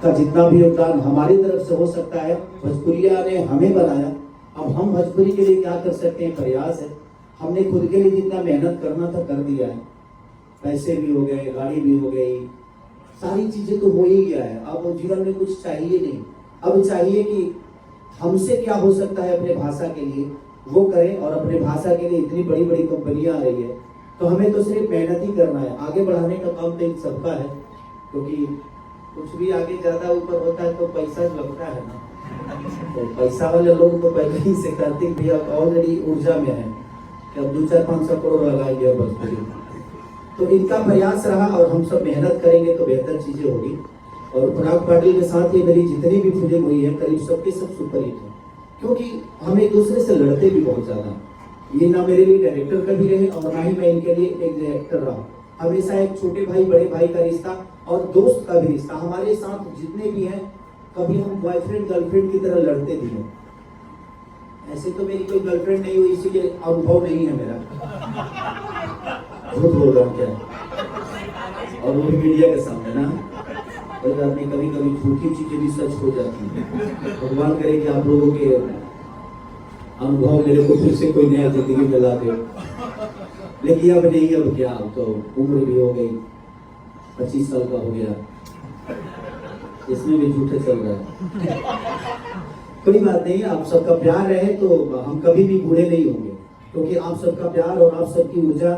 का जितना भी योगदान हमारी तरफ से हो सकता है, भोजपुरिया ने हमें बनाया। अब हम भोजपुरी के लिए क्या कर सकते हैं, प्रयास है। हमने खुद के लिए जितना मेहनत करना था कर दिया है। पैसे भी हो गए, गाड़ी भी हो गई, सारी चीजें तो हो ही गया है। अब जीवन में कुछ चाहिए नहीं। अब चाहिए कि हमसे क्या हो सकता है अपने भाषा के लिए वो करें। और अपने भाषा के लिए इतनी बड़ी बड़ी कंपनियां आ रही है, तो हमें तो सिर्फ मेहनत ही करना है। आगे बढ़ाने का काम तो इन सबका है, क्योंकि कुछ भी आगे ज्यादा ऊपर होता है तो पैसा लगता है ना। तो पैसा वाले लोग तो पहले ही से कार्तिक भैया ऑलरेडी ऊर्जा में है कि अब 200-500 करोड़ लगाएंगे भोजपुरी। तो इनका प्रयास रहा और हम सब मेहनत करेंगे तो बेहतर चीजें होगी। और पराग पाटिल के साथ ये मेरी जितनी भी फिल्म हुई है करीब सबके सब सुपरहिट है, क्योंकि हम एक दूसरे से लड़ते भी बहुत ज्यादा। ये ना मेरे लिए डायरेक्टर का भी रहे और ना ही मैं इनके लिए एक डायरेक्टर रहा। हमेशा एक छोटे भाई बड़े भाई का रिश्ता और दोस्त का भी रिश्ता। हमारे साथ जितने भी हैं कभी हम बॉयफ्रेंड गर्लफ्रेंड की तरह लड़ते भी हैं। ऐसे तो मेरी कोई गर्लफ्रेंड नहीं हुई, इसीलिए अनुभव नहीं है मेरा। झूठ बोल रहा हूँ क्या, और वो भी मीडिया के सामने ना। कोई बात नहीं, कभी कभी झूठी चीजें भी सच हो जाती है। भगवान करे कि आप लोगों के अनुभव मेरे को फिर से कोई नया जिंदगी में ला दे। लेकिन अब नहीं, अब क्या, अब तो उम्र भी हो गई, 25 साल का हो गया, इसमें भी झूठे चल रहा है। कोई बात नहीं, आप सबका प्यार रहे तो हम कभी भी बूढ़े नहीं होंगे, क्योंकि आप सबका प्यार और आप सबकी ऊर्जा,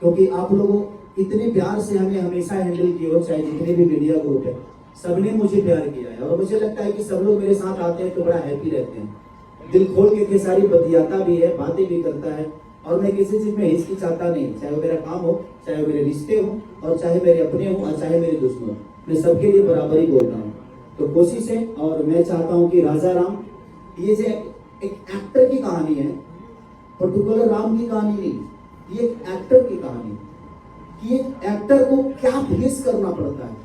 क्योंकि आप लोगों इतने प्यार से हमें हमेशा हैंडल किए हो। चाहे जितने भी मीडिया ग्रुप है, सबने मुझे प्यार किया है और मुझे लगता है कि सब लोग मेरे साथ आते हैं तो बड़ा हैप्पी रहते हैं। दिल खोल के खेसारी बतियाता भी है, बातें भी करता है, और मैं किसी चीज में हिचकिचाता नहीं। चाहे वो मेरा काम हो, चाहे वो मेरे रिश्ते हो, और चाहे मेरे अपने हो और चाहे मेरे दुश्मन, मैं सबके लिए बराबर ही बोल रहा हूँ। तो कोशिश है, और मैं चाहता हूँ कि राजा राम ये जो एक एक्टर की कहानी है, पर्टिकुलर राम की कहानी नहीं, ये एक एक्टर की कहानी है कि एक एक्टर को क्या फेस करना पड़ता है।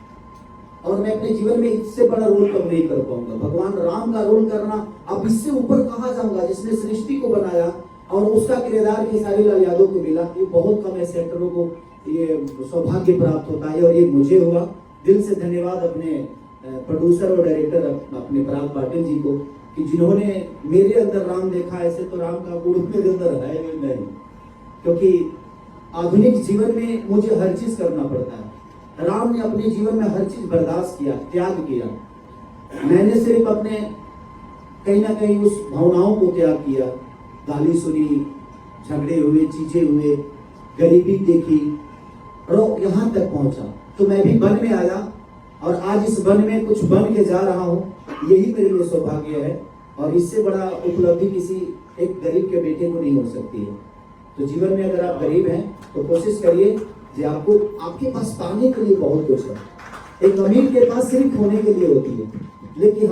और मैं अपने जीवन में इससे बड़ा रोल कब नहीं कर पाऊंगा। भगवान राम का रोल करना, अब इससे ऊपर कहाँ जाऊंगा, जिसने सृष्टि को बनाया और उसका किरदार खेसारी लाल यादव को मिला। ये बहुत कम ऐसे एक्टरों को ये सौभाग्य प्राप्त होता है, और ये मुझे हुआ। दिल से धन्यवाद अपने प्रोड्यूसर और डायरेक्टर अपने पराग पाटिल जी को, कि जिन्होंने मेरे अंदर राम देखा। ऐसे तो राम का गुण मेरे अंदर है नहीं, क्योंकि आधुनिक जीवन में मुझे हर चीज करना पड़ता है। राम ने अपने जीवन में हर चीज बर्दाश्त किया, त्याग किया। मैंने सिर्फ अपने कहीं ना कहीं उस भावनाओं को त्याग किया। गाली सुनी, झगड़े हुए, चीजें हुए, गरीबी देखी, और यहाँ तक पहुंचा। तो मैं भी वन में आया, और आज इस वन में कुछ बन के जा रहा हूँ। यही मेरे लिए सौभाग्य है, और इससे बड़ा उपलब्धि किसी एक गरीब के बेटे को नहीं हो सकती है। तो जीवन में अगर आप गरीब हैं तो कोशिश करिए कि आपको, आपके पास पाने के लिए बहुत कुछ है। एक अमीर के पास सिर्फ होने के लिए होती है, लेकिन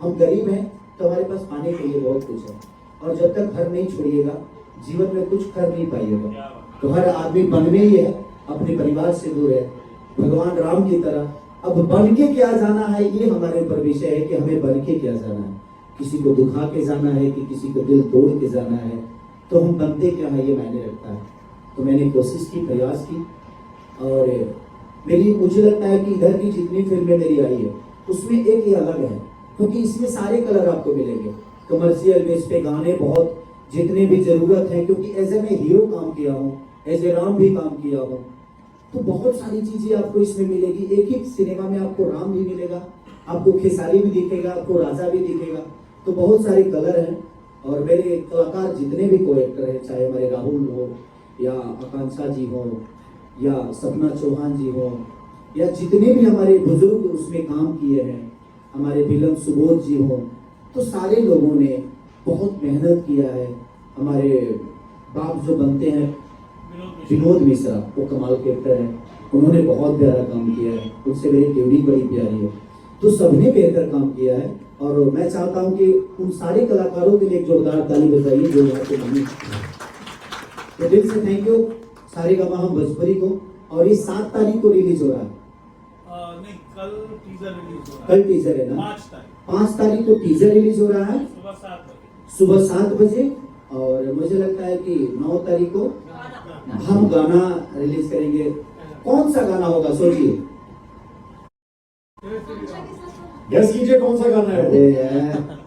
हम गरीब हैं तो हमारे पास पाने के लिए बहुत कुछ है। और जब तक घर नहीं छोड़िएगा, जीवन में कुछ कर नहीं पाइएगा। तो हर आदमी बन में ही है, अपने परिवार से दूर है, भगवान राम की तरह। अब बन के क्या जाना है, ये हमारे ऊपर विषय है कि हमें बन के क्या जाना है। किसी को दुखा के जाना है कि किसी को दिल तोड़ के जाना है, तो हम बनते क्या है ये मायने रखता है। तो मैंने कोशिश की, प्रयास की, और मुझे लगता है कि इधर की जितनी फिल्में मेरी आई है उसमें एक ही अलग है, क्योंकि इसमें सारे कलर आपको मिलेंगे। कमर्शियल बेस पे गाने बहुत, जितने भी जरूरत है, क्योंकि एज ए मैं हीरो काम किया हूँ, एज ए राम भी काम किया हूँ, तो बहुत सारी चीजें आपको इसमें मिलेगी। एक ही सिनेमा में आपको राम भी मिलेगा, आपको खेसारी भी दिखेगा, आपको राजा भी दिखेगा। तो बहुत सारे कलर हैं, और मेरे कलाकार जितने भी को एक्टर हैं, चाहे हमारे राहुल हो, या आकांक्षा जी हो, या सपना चौहान जी हो, या जितने भी हमारे बुजुर्ग उसमें काम किए हैं, हमारे विलन सुबोध जी हो, तो सारे लोगों ने बहुत मेहनत किया है। हमारे बाप जो बनते हैं विनोद मिश्रा, वो कमाल के एक्टर हैं, उन्होंने बहुत प्यारा काम किया है, उनसे मेरी ट्यूनिंग बड़ी प्यारी है। तो सबने बेहतर काम किया है, और मैं चाहता हूं कि उन सारे कलाकारों के लिए एक जोरदार ताली बजाइए जो यहाँ पे बनी। तो दिल से थैंक यू सारेगामा हम भोजपुरी को। और ये 7 तारीख को रिलीज हो रहा है। नहीं, कल टीजर रिलीज हो रहा है। कल टीजर है ना, 5 तारीख को टीजर रिलीज हो रहा है, सुबह 7 बजे। और मुझे लगता है कि 9 तारीख को हम गाना रिलीज करेंगे। कौन सा गाना होगा सोचिए। गैस कीजिए कौन सा गाना है वो? अरे यार